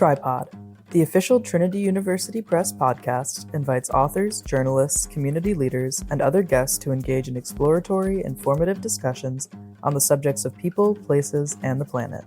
Tripod, the official Trinity University Press podcast, invites authors, journalists, community leaders, and other guests to engage in exploratory, informative discussions on the subjects of people, places, and the planet.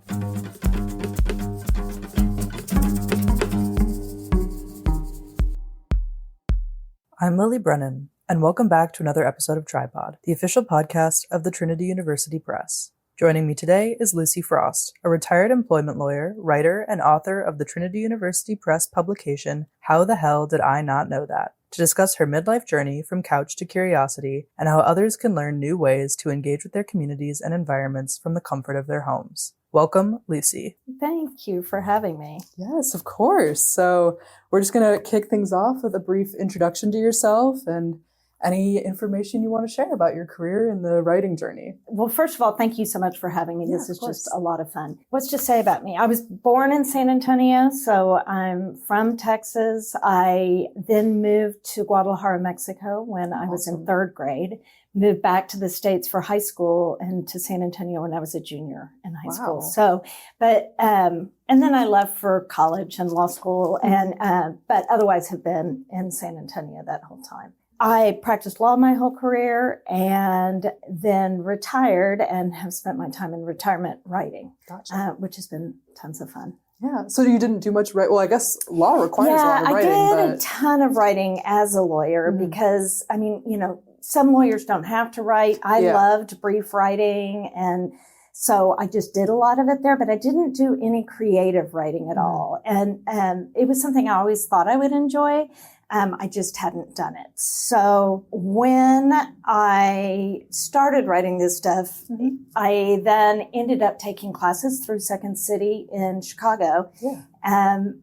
I'm Lily Brennan, and welcome back to another episode of Tripod, the official podcast of the Trinity University Press. Joining me today is Lucie Frost, a retired employment lawyer, writer, and author of the Trinity University Press publication, How the Hell Did I Not Know That?, to discuss her midlife journey from couch to curiosity and how others can learn new ways to engage with their communities and environments from the comfort of their homes. Welcome, Lucie. Thank you for having me. Yes, of course. So we're just going to kick things off with a brief introduction to yourself and any information you want to share about your career in the writing journey. Well, first of all, thank you so much for having me. Yeah, this is just a lot of fun. What's to say about me? I was born in San Antonio, so I'm from Texas. I then moved to Guadalajara, Mexico when I was in third grade. Moved back to the States for high school and to San Antonio when I was a junior in high school. So, and then I left for college and law school but otherwise have been in San Antonio that whole time. I practiced law my whole career and then retired and have spent my time in retirement writing, which has been tons of fun. Yeah. So you didn't do much Well, I guess law requires a lot of writing. I did a ton of writing as a lawyer because, some lawyers don't have to write. I loved brief writing. And so I just did a lot of it there, but I didn't do any creative writing at all. And it was something I always thought I would enjoy. I just hadn't done it. So when I started writing this stuff, I then ended up taking classes through Second City in Chicago. Yeah.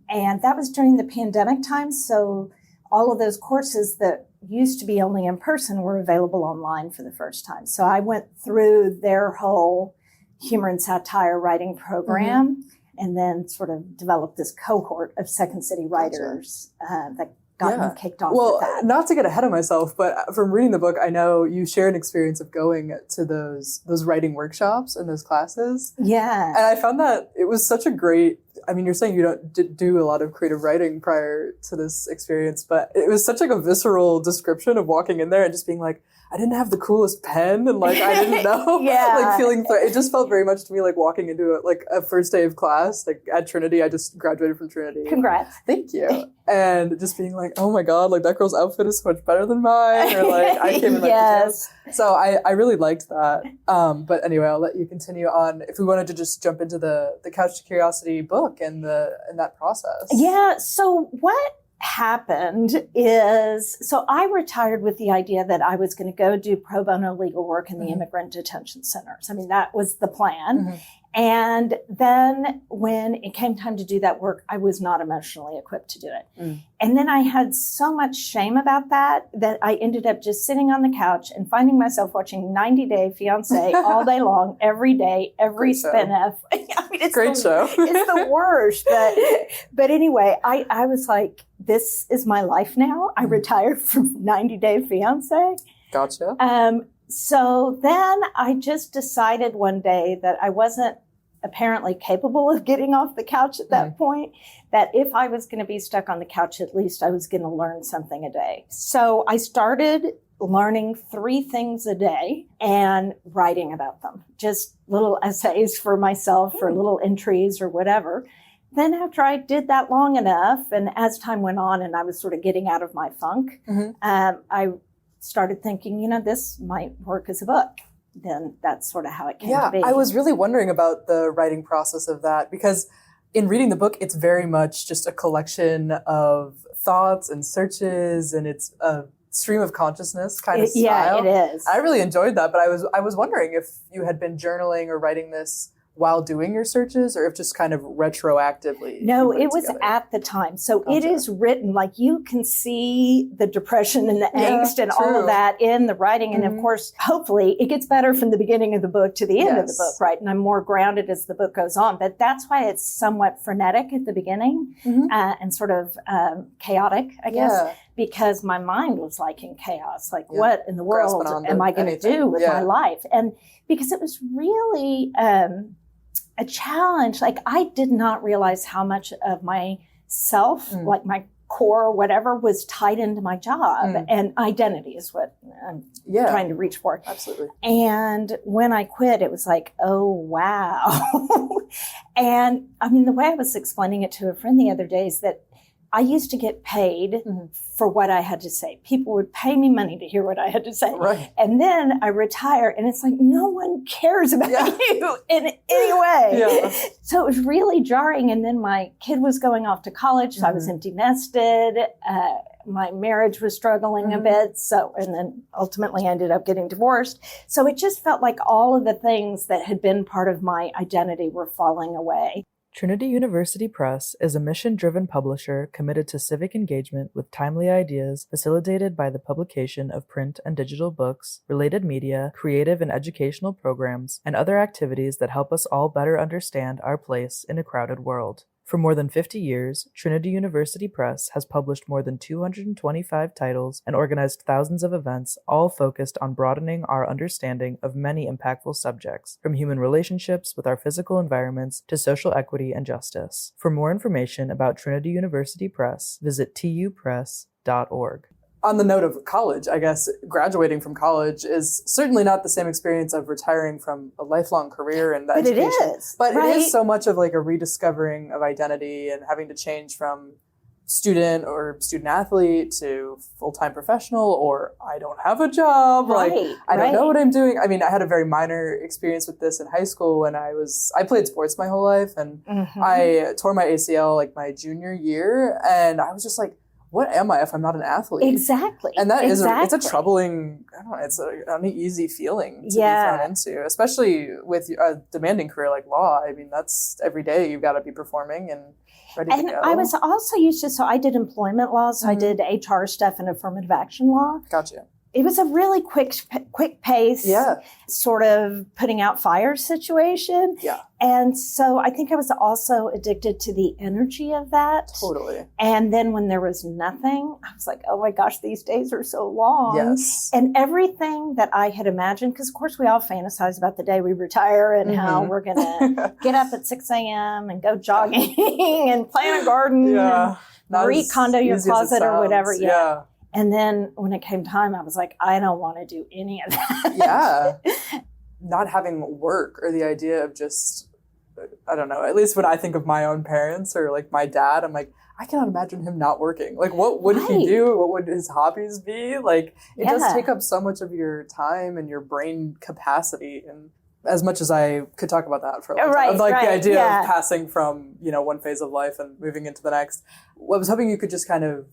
And that was during the pandemic time. So all of those courses that used to be only in person were available online for the first time. So I went through their whole humor and satire writing program and then sort of developed this cohort of Second City writers that got me kicked off with that. Not to get ahead of myself, but from reading the book, I know you share an experience of going to those writing workshops and those classes. Yeah. And I found that it was such a great, you're saying you don't do a lot of creative writing prior to this experience, but it was such like a visceral description of walking in there and just being like, I didn't have the coolest pen and I didn't know, it just felt very much to me like walking into a first day of class, at Trinity. I just graduated from Trinity. Congrats. Thank you. And just being like, oh my God, that girl's outfit is so much better than mine. Or I came in pajamas. So I really liked that. But anyway, I'll let you continue on. If we wanted to just jump into the Couch to Curiosity book and that process. Yeah. So what happened is, so I retired with the idea that I was going to go do pro bono legal work in the immigrant detention centers. That was the plan. And then when it came time to do that work, I was not emotionally equipped to do it. And then I had so much shame about that I ended up just sitting on the couch and finding myself watching 90 Day Fiancé all day long, every day, every spin-off. It's Great show. It's the worst. But anyway, I was like, this is my life now. I retired from 90 Day Fiancé. Gotcha. So then I just decided one day that I wasn't apparently capable of getting off the couch at that point, that if I was going to be stuck on the couch, at least I was going to learn something a day. So I started learning 3 things a day and writing about them, just little essays for myself or little entries or whatever. Then after I did that long enough, and as time went on and I was sort of getting out of my funk, I started thinking, this might work as a book. Then that's sort of how it came to be. I was really wondering about the writing process of that, because in reading the book, it's very much just a collection of thoughts and searches, and it's a stream of consciousness kind of style. Yeah, it is. I really enjoyed that, but I was wondering if you had been journaling or writing this while doing your searches, or if just kind of retroactively? No, it was at the time. So It is written, you can see the depression and the angst and all of that in the writing. And of course, hopefully it gets better from the beginning of the book to the end of the book, right? And I'm more grounded as the book goes on. But that's why it's somewhat frenetic at the beginning and sort of chaotic, I guess, because my mind was in chaos. What in the world am I going to do with my life? And because it was really a challenge. Like I did not realize how much of myself, like my core, whatever, was tied into my job, and identity is what I'm trying to reach for. Absolutely. And when I quit, it was like, oh, wow. And I mean, the way I was explaining it to a friend the other day is that I used to get paid for what I had to say. People would pay me money to hear what I had to say. Right. And then I retire, and it's like, no one cares about you in any way. Yeah. So it was really jarring. And then my kid was going off to college, so I was empty nested. My marriage was struggling a bit. So, and then ultimately I ended up getting divorced. So it just felt like all of the things that had been part of my identity were falling away. Trinity University Press is a mission-driven publisher committed to civic engagement with timely ideas facilitated by the publication of print and digital books, related media, creative and educational programs, and other activities that help us all better understand our place in a crowded world. For more than 50 years, Trinity University Press has published more than 225 titles and organized thousands of events, all focused on broadening our understanding of many impactful subjects, from human relationships with our physical environments to social equity and justice. For more information about Trinity University Press, visit tupress.org. On the note of college, I guess graduating from college is certainly not the same experience of retiring from a lifelong career and education. It is. But it is so much of like a rediscovering of identity and having to change from student or student athlete to full-time professional, or I don't have a job. I don't know what I'm doing. I mean, I had a very minor experience with this in high school when I played sports my whole life, and I tore my ACL like my junior year, and I was just like, what am I if I'm not an athlete? Exactly. And that it's a troubling, I don't know, it's an uneasy feeling to be thrown into, especially with a demanding career like law. I mean, that's every day you've got to be performing and ready to go. I was also used to, so I did employment law, so I did HR stuff and affirmative action law. Gotcha. It was a really quick pace, sort of putting out fires situation. Yeah. And so I think I was also addicted to the energy of that. Totally. And then when there was nothing, I was like, oh my gosh, these days are so long. Yes. And everything that I had imagined, because of course we all fantasize about the day we retire and how we're going to get up at 6 a.m. and go jogging and plant a garden and recondo your closet or whatever. Yeah. And then when it came time, I was like, I don't want to do any of that. Yeah. Not having work, or the idea of just, I don't know, at least when I think of my own parents or like my dad, I'm like, I cannot imagine him not working. Like, what would he do? What would his hobbies be? Like, it does take up so much of your time and your brain capacity. And as much as I could talk about that for a long time, like the idea of passing from, one phase of life and moving into the next, I was hoping you could just kind of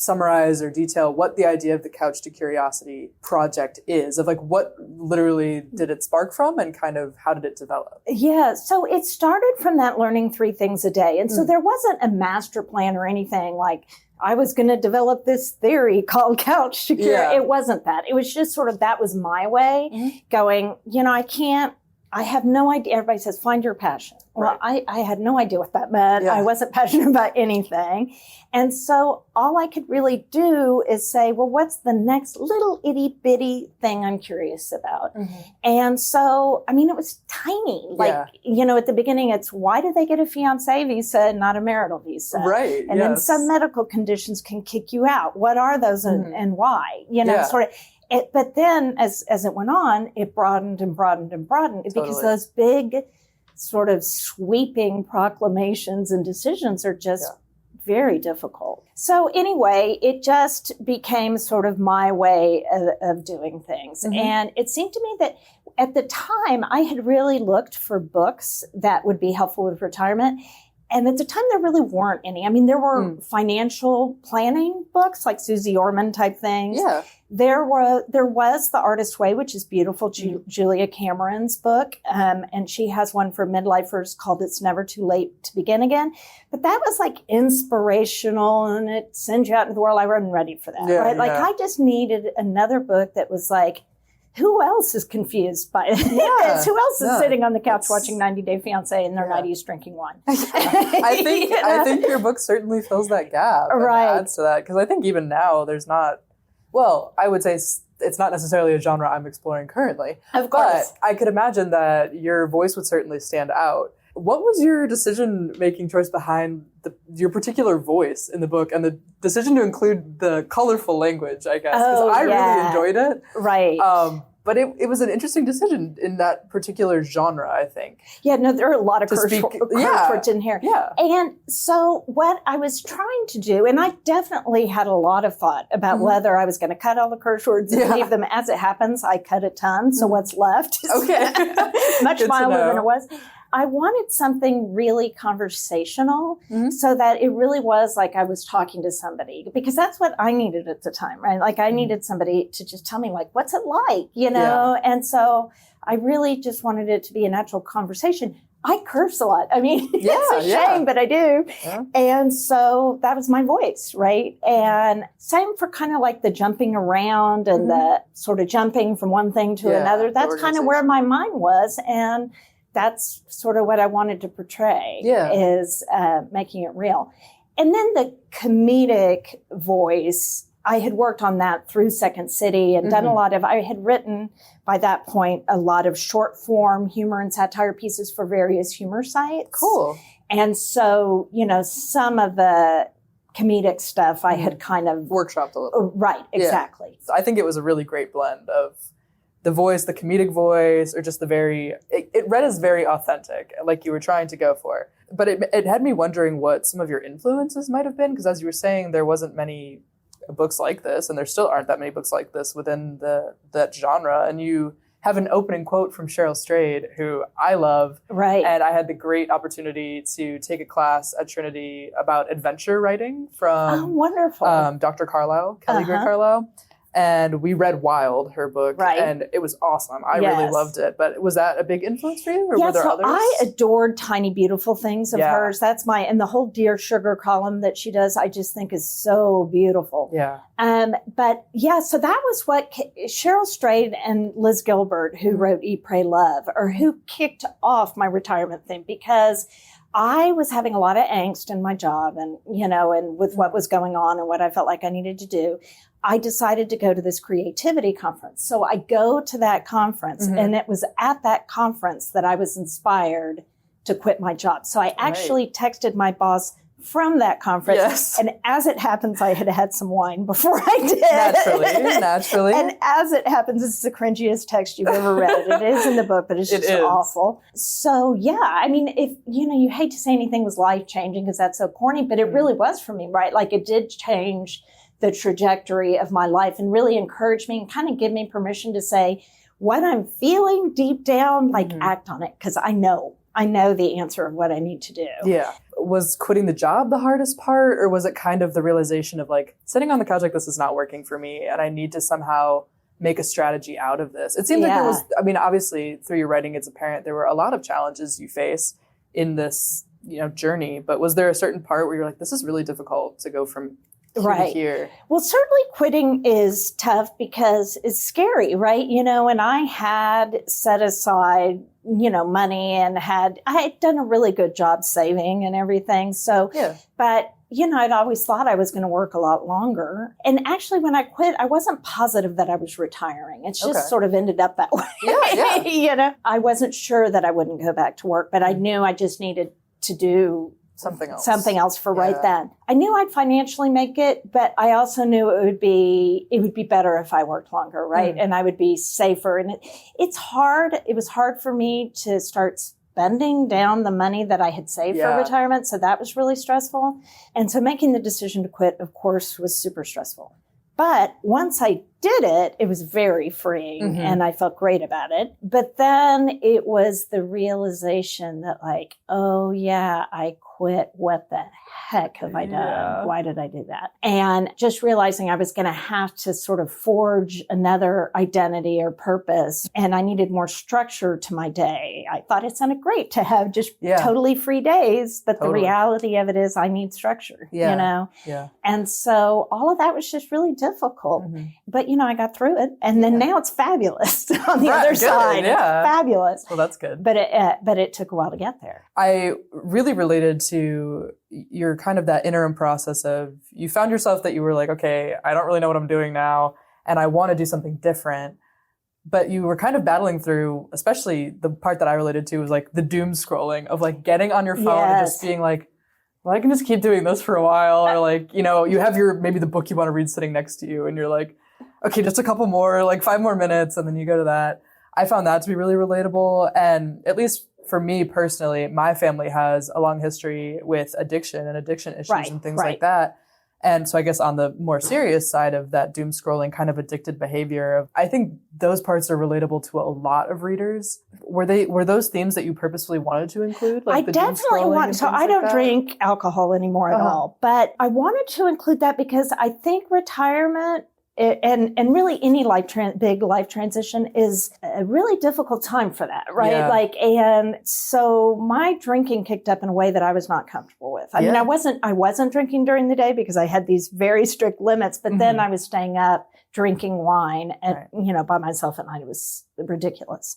summarize or detail what the idea of the Couch to Curiosity project is, of like what literally did it spark from and kind of how did it develop? Yeah, so it started from that learning 3 things a day. And so there wasn't a master plan or anything like I was going to develop this theory called Couch to Curiosity. It wasn't that. It was just sort of, that was my way going, I have no idea. Everybody says, find your passion. Well, I had no idea what that meant. I wasn't passionate about anything. And so all I could really do is say, well, what's the next little itty bitty thing I'm curious about? And so, I mean, it was tiny. Like, at the beginning, it's why do they get a fiancé visa and not a marital visa? Right. And then some medical conditions can kick you out. What are those and why? Sort of. But then as it went on, it broadened and broadened and broadened because those big sort of sweeping proclamations and decisions are just very difficult. So anyway, it just became sort of my way of doing things. And it seemed to me that at the time I had really looked for books that would be helpful with retirement. And at the time, there really weren't any. I mean, there were financial planning books, like Susie Orman type things. Yeah. There was The Artist's Way, which is beautiful, Julia Cameron's book. And she has one for midlifers called It's Never Too Late to Begin Again. But that was like inspirational, and it sends you out into the world. I wasn't ready for that, right? Like, I just needed another book that was like, who else is confused by this? Who else is sitting on the couch watching 90 Day Fiancé in their 90s drinking wine? I think your book certainly fills that gap and adds to that. Because I think even now there's not, well, I would say it's not necessarily a genre I'm exploring currently. Of course. But I could imagine that your voice would certainly stand out what was your decision-making choice behind your particular voice in the book and the decision to include the colorful language, I guess? Because I really enjoyed it. Right. But it was an interesting decision in that particular genre, I think. Yeah, no, there are a lot of curse words in here. Yeah. And so what I was trying to do, and I definitely had a lot of thought about whether I was going to cut all the curse words and leave them. As it happens, I cut a ton, so what's left is much milder than it was. I wanted something really conversational so that it really was like I was talking to somebody, because that's what I needed at the time, right? Like I needed somebody to just tell me, like, what's it like, you know? Yeah. And so I really just wanted it to be a natural conversation. I curse a lot. I mean, it's a shame, but I do. Yeah. And so that was my voice, right? And same for kind of like the jumping around and the sort of jumping from one thing to another. That's kind of where my mind was. And that's sort of what I wanted to portray is making it real. And then the comedic voice, I had worked on that through Second City and done a lot of, I had written by that point a lot of short form humor and satire pieces for various humor sites. Cool. And so, you know, some of the comedic stuff I had kind of workshopped a little. Right, exactly. So I think it was a really great blend of the voice, the comedic voice, or just it read as very authentic, like you were trying to go for. But it had me wondering what some of your influences might have been, because as you were saying, there wasn't many books like this, and there still aren't that many books like this within that genre. And you have an opening quote from Cheryl Strayed, who I love. Right. And I had the great opportunity to take a class at Trinity about adventure writing from wonderful. Dr. Carlisle, Kelly Greer Carlisle. And we read Wild, her book, and it was awesome. I really loved it. But was that a big influence for you, or were there others? I adored Tiny Beautiful Things of hers. That's and the whole Dear Sugar column that she does, I just think is so beautiful. Yeah. But so that was what Cheryl Strayed and Liz Gilbert, who wrote Eat, Pray, Love, or who kicked off my retirement thing, because I was having a lot of angst in my job and, you know, and with what was going on and what I felt like I needed to do. I decided to go to this creativity conference. So I go to that conference, and it was at that conference that I was inspired to quit my job. So I actually texted my boss from that conference. Yes. And as it happens, I had had some wine before I did. Naturally. And as it happens, it's the cringiest text you've ever read. It is in the book, but it's just awful. So I mean, if, you know, you hate to say anything was life-changing because that's so corny, but it really was for me, right? Like it did change the trajectory of my life and really encourage me and kind of give me permission to say what I'm feeling deep down, like act on it. Cause I know the answer of what I need to do. Yeah. Was quitting the job the hardest part, or was it kind of the realization of like sitting on the couch like this is not working for me and I need to somehow make a strategy out of this? It seemed like there was, I mean, obviously through your writing, it's apparent there were a lot of challenges you face in this, you know, journey, but was there a certain part where you're like, this is really difficult to go from here. Well, certainly quitting is tough because it's scary, right? You know, and I had set aside, you know, money and I had done a really good job saving and everything. So, but, you know, I'd always thought I was going to work a lot longer. And actually, when I quit, I wasn't positive that I was retiring. It's just sort of ended up that way. Yeah. You know, I wasn't sure that I wouldn't go back to work, but I knew I just needed to do something else for right then. I knew I'd financially make it, but I also knew it would be better if I worked longer, right? And I would be safer. And it's hard. It was hard for me to start spending down the money that I had saved for retirement. So that was really stressful. And so making the decision to quit, of course, was super stressful. But once I did it, it was very freeing and I felt great about it. But then it was the realization that like, oh yeah, I quit. What the heck have I done? Why did I do that? And just realizing I was going to have to sort of forge another identity or purpose, and I needed more structure to my day. I thought it sounded great to have just totally free days, but the reality of it is I need structure, you know? Yeah. And so all of that was just really difficult. But, you know, I got through it, and then now it's fabulous on the other side. Yeah. It's fabulous. Well, that's good. But it took a while to get there. I really related to your kind of that interim process of you found yourself that you were like, okay, I don't really know what I'm doing now, and I want to do something different. but you were kind of battling through, especially the part that I related to was like the doom scrolling of like getting on your phone and just being like, well, I can just keep doing this for a while. Or like, you know, you have maybe the book you want to read sitting next to you and you're like, okay, just a couple more, like 5 more minutes. And then you go to that. I found that to be really relatable. And at least for me personally, my family has a long history with addiction and addiction issues and things like that. And so I guess on the more serious side of that doom scrolling kind of addicted behavior, I think those parts are relatable to a lot of readers. Were those themes that you purposefully wanted to include? Like I definitely want, so I don't drink alcohol anymore at all, but I wanted to include that because I think retirement and really any big life transition is a really difficult time for that, right? Yeah. And so my drinking kicked up in a way that I was not comfortable with. I mean, I wasn't drinking during the day because I had these very strict limits, but then I was staying up drinking wine by myself at night. It was ridiculous.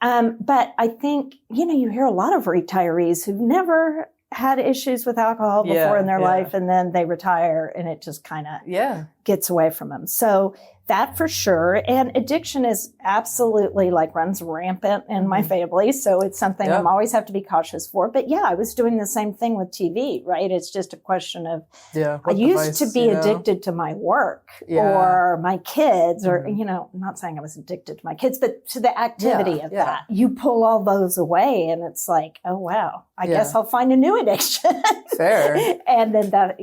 But I think, you hear a lot of retirees who've never had issues with alcohol before in their life, and then they retire and it just kind of gets away from them. So that for sure. And addiction is absolutely runs rampant in my family. So it's something I'm always have to be cautious for. But I was doing the same thing with TV, right? It's just a question of, I used to be addicted to my work or my kids or, I'm not saying I was addicted to my kids, but to the activity of that. You pull all those away and it's like, oh, wow, I guess I'll find a new addiction. Fair. And then that,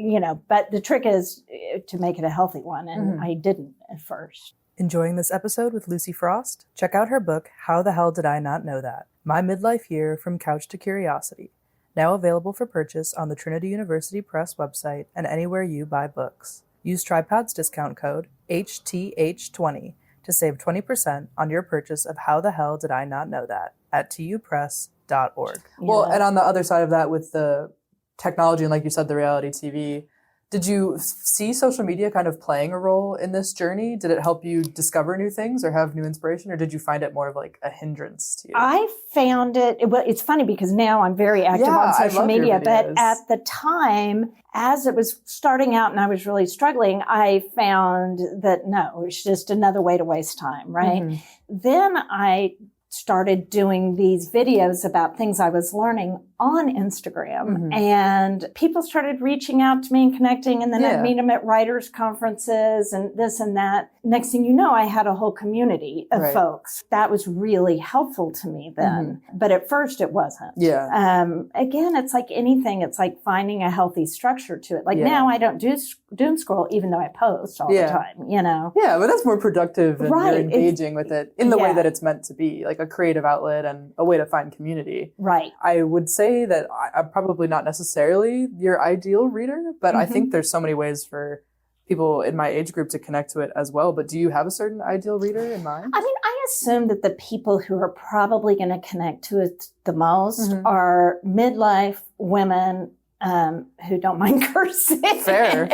but the trick is to make it a healthy one. And I didn't at first. Enjoying this episode with Lucie Frost? Check out her book, How the Hell Did I Not Know That? My Midlife Year from Couch to Curiosity. Now available for purchase on the Trinity University Press website and anywhere you buy books. Use Tripod's discount code HTH20 to save 20% on your purchase of How the Hell Did I Not Know That at tupress.org. Well, and on the other side of that with the technology and like you said, the reality TV, did you see social media kind of playing a role in this journey? Did it help you discover new things or have new inspiration? Or did you find it more of like a hindrance to you? I found it's funny because now I'm very active on social media, but at the time, as it was starting out and I was really struggling, I found that no, it's just another way to waste time, right? Then I started doing these videos about things I was learning on Instagram and people started reaching out to me and connecting and then I'd meet them at writers' conferences and this and that. Next thing you know, I had a whole community of folks. That was really helpful to me then. But at first it wasn't. Again, it's like anything. It's like finding a healthy structure to it. Like now I don't do doom scroll even though I post all the time, Yeah, but that's more productive and you're engaging with it in the way that it's meant to be, like a creative outlet and a way to find community. Right. I would say that I'm probably not necessarily your ideal reader, but I think there's so many ways for people in my age group to connect to it as well. But do you have a certain ideal reader in mind? I mean, I assume that the people who are probably going to connect to it the most are midlife women who don't mind cursing. Fair.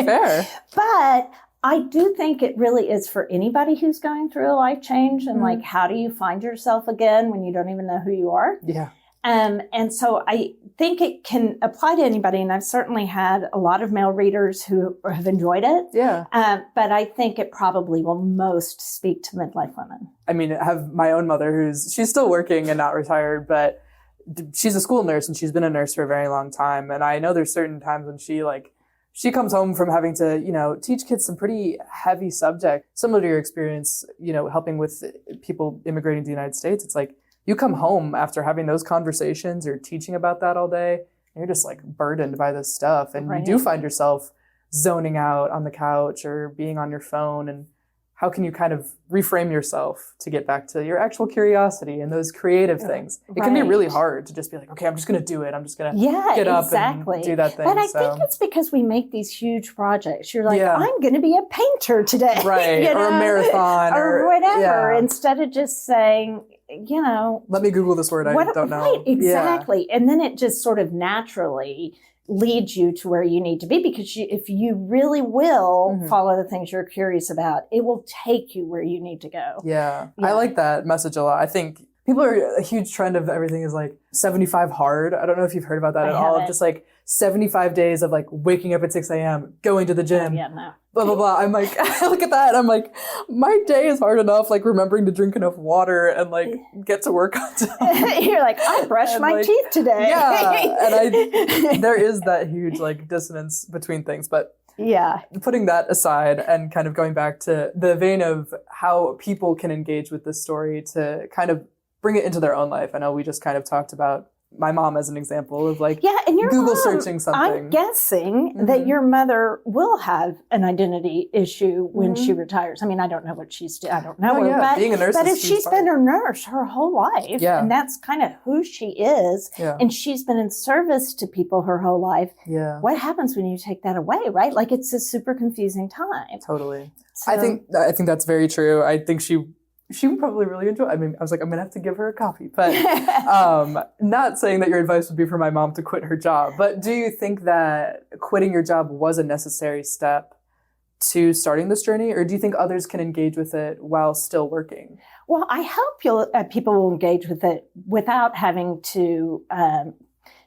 But I do think it really is for anybody who's going through a life change and like, how do you find yourself again when you don't even know who you are? Yeah. And so I think it can apply to anybody. And I've certainly had a lot of male readers who have enjoyed it. Yeah. But I think it probably will most speak to midlife women. I mean, I have my own mother she's still working and not retired, but she's a school nurse and she's been a nurse for a very long time. And I know there's certain times when she comes home from having to, teach kids some pretty heavy subject, similar to your experience, helping with people immigrating to the United States. It's like, you come home after having those conversations or teaching about that all day, and you're just like burdened by this stuff. And you do find yourself zoning out on the couch or being on your phone. And how can you kind of reframe yourself to get back to your actual curiosity and those creative things? It can be really hard to just be like, okay, I'm just going to do it. I'm just going to get up and do that thing. But I think it's because we make these huge projects. You're like, I'm going to be a painter today. Right. Or a marathon. Or whatever. Instead of just saying, let me Google this word I don't know. Right, exactly. And then it just sort of naturally leads you to where you need to be because if you really will follow the things you're curious about, it will take you where you need to go. Yeah. I like that message a lot. I think people are a huge trend of everything is like 75 hard. I don't know if you've heard about that at all. Just like 75 days of like waking up at 6 a.m., going to the gym, No. blah, blah, blah. I'm like, I look at that and I'm like, my day is hard enough, like remembering to drink enough water and like get to work on time. You're like, I brushed my teeth today. Yeah. And there is that huge like dissonance between things. But yeah, putting that aside and kind of going back to the vein of how people can engage with this story to kind of bring it into their own life. I know we just kind of talked about my mom as an example of like and your Google mom, searching something. I'm guessing that your mother will have an identity issue when she retires. I mean, I don't know what she's doing. I don't know her, but, being a nurse if she's been a nurse her whole life, and that's kind of who she is, and she's been in service to people her whole life, what happens when you take that away, right? Like it's a super confusing time. Totally. So, I think that's very true. I think she would probably really enjoy it. I mean, I was like, I'm going to have to give her a coffee. But not saying that your advice would be for my mom to quit her job. But do you think that quitting your job was a necessary step to starting this journey? Or do you think others can engage with it while still working? Well, I hope people will engage with it without having to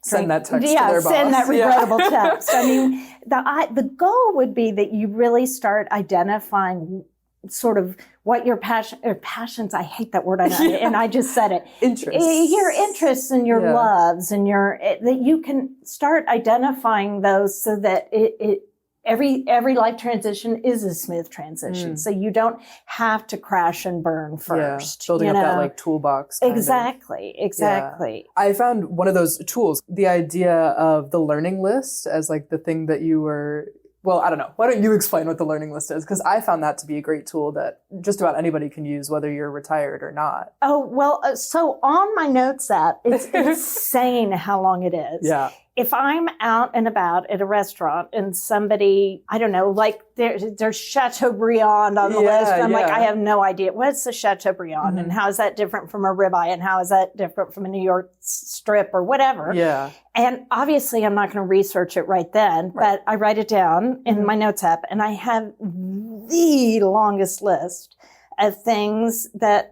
send that text to their boss. Send that regrettable text. I mean, the goal would be that you really start identifying sort of what your passions, I hate that word, and I just said it. Interests. Your interests and your loves and that you can start identifying those so that every life transition is a smooth transition. So you don't have to crash and burn first. Building up that like toolbox. Exactly. Yeah. I found one of those tools, the idea of the learning list as like the thing that you were. Well, I don't know. Why don't you explain what the learning list is? Because I found that to be a great tool that just about anybody can use, whether you're retired or not. Oh, well, so on my notes app, it's insane how long it is. Yeah. If I'm out and about at a restaurant and somebody, I don't know, like there's Chateaubriand on the list. I'm like, I have no idea. What's the Chateaubriand and how is that different from a ribeye and how is that different from a New York strip or whatever? Yeah. And obviously I'm not going to research it right then, but I write it down in my notes app and I have the longest list of things that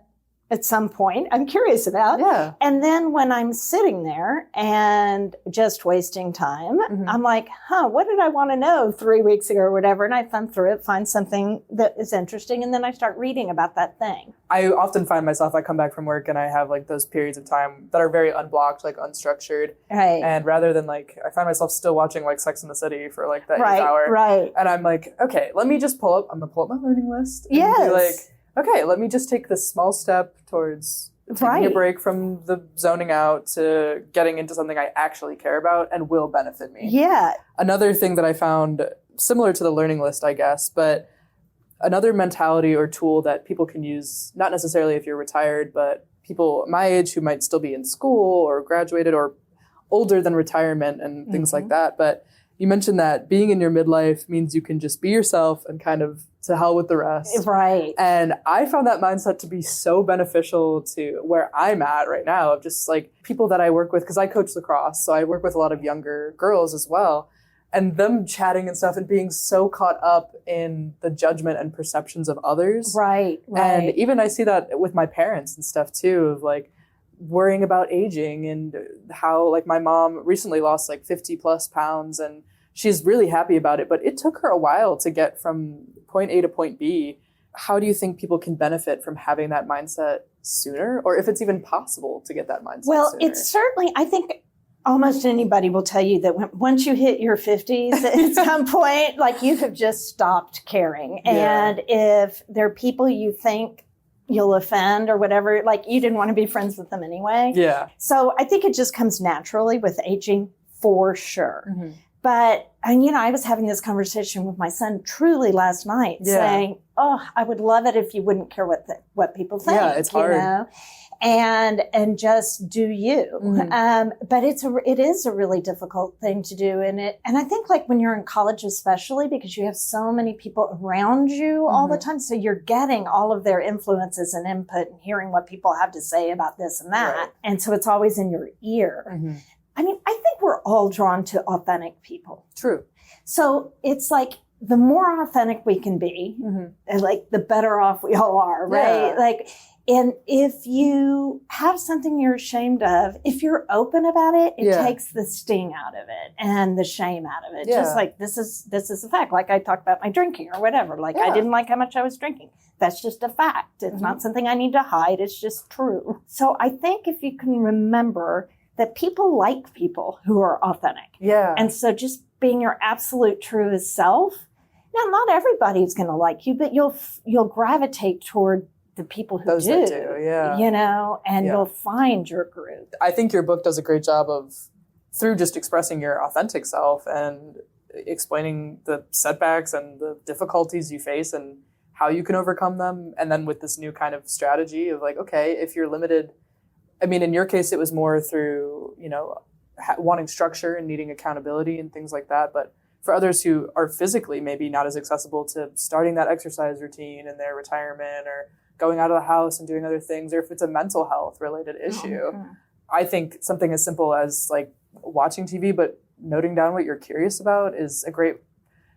at some point I'm curious about. Yeah. And then when I'm sitting there and just wasting time, I'm like, what did I want to know 3 weeks ago or whatever? And I thumb through it, find something that is interesting, and then I start reading about that thing. I often find myself, I come back from work and I have like those periods of time that are very unblocked, like unstructured. Right. And rather than like, I find myself still watching like Sex and the City for like that 8th hour. Right. And I'm like, okay, let me just I'm going to pull up my learning list. And yes. be like, okay, let me just take this small step towards taking a break from the zoning out to getting into something I actually care about and will benefit me. Yeah. Another thing that I found similar to the learning list, I guess, but another mentality or tool that people can use, not necessarily if you're retired, but people my age who might still be in school or graduated or older than retirement and things like that. But you mentioned that being in your midlife means you can just be yourself and kind of to hell with the rest. Right. And I found that mindset to be so beneficial to where I'm at right now, of just like people that I work with, because I coach lacrosse, so I work with a lot of younger girls as well, and them chatting and stuff and being so caught up in the judgment and perceptions of others. Right. And even I see that with my parents and stuff too, of like worrying about aging and how like my mom recently lost like 50 plus pounds and she's really happy about it, but it took her a while to get from point A to point B. How do you think people can benefit from having that mindset sooner? Or if it's even possible to get that mindset sooner? It's certainly, I think almost anybody will tell you that once you hit your 50s, at some point, like you have just stopped caring. Yeah. And if there are people you think you'll offend or whatever, like you didn't want to be friends with them anyway. Yeah. So I think it just comes naturally with aging for sure. But, and I was having this conversation with my son truly last night saying, I would love it if you wouldn't care what people think. Yeah, it's hard. And just do you. But it is a really difficult thing to do. And I think like when you're in college, especially because you have so many people around you all the time. So you're getting all of their influences and input and hearing what people have to say about this and that. Right. And so it's always in your ear. I mean, I think we're all drawn to authentic people. True. So it's like the more authentic we can be, and like the better off we all are, right? Yeah. Like And if you have something you're ashamed of, if you're open about it, it takes the sting out of it and the shame out of it. Just like this is a fact. Like I talked about my drinking or whatever. Like I didn't like how much I was drinking. That's just a fact. It's not something I need to hide. It's just true. So I think if you can remember that people like people who are authentic. Yeah. And so just being your absolute truest self. Now, not everybody's going to like you, but you'll gravitate toward the people who Those that do, you know, and you'll find your group. I think your book does a great job of, through just expressing your authentic self and explaining the setbacks and the difficulties you face and how you can overcome them. And then with this new kind of strategy of like, okay, if you're limited, I mean, in your case, it was more through, you know, wanting structure and needing accountability and things like that. But for others who are physically maybe not as accessible to starting that exercise routine in their retirement or going out of the house and doing other things, or if it's a mental health related issue, I think something as simple as like watching TV, but noting down what you're curious about is a great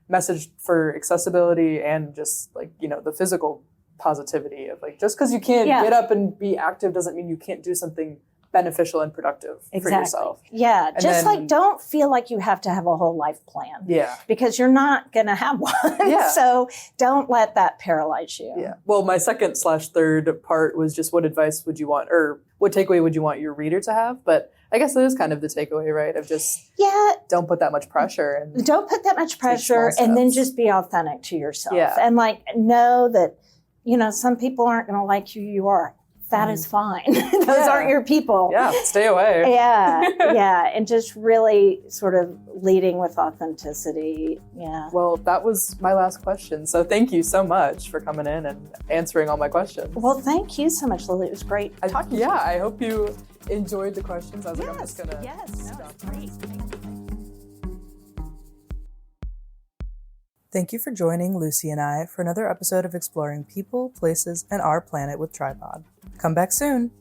message for accessibility and just like, you know, the physical positivity of like, just because you can't get up and be active doesn't mean you can't do something beneficial and productive for yourself. Yeah. And just then, like, don't feel like you have to have a whole life plan. Yeah. Because you're not going to have one. Yeah. So don't let that paralyze you. Yeah. Well, my second/third part was just what advice would you want, or what takeaway would you want your reader to have? But I guess that is kind of the takeaway, right? Of just, don't put that much pressure. And don't put that much pressure and then just be authentic to yourself. Yeah. And like, know that, you know, some people aren't going to like who you are. That is fine. Those aren't your people. Yeah, stay away. Yeah. And just really sort of leading with authenticity. Yeah. Well, that was my last question. So thank you so much for coming in and answering all my questions. Well, thank you so much, Lily. It was great talking to you. Yeah, I hope you enjoyed the questions. I was like, I'm just going to stop. Great. Thank you for joining Lucie and I for another episode of exploring people, places, and our planet with Tripod. Come back soon!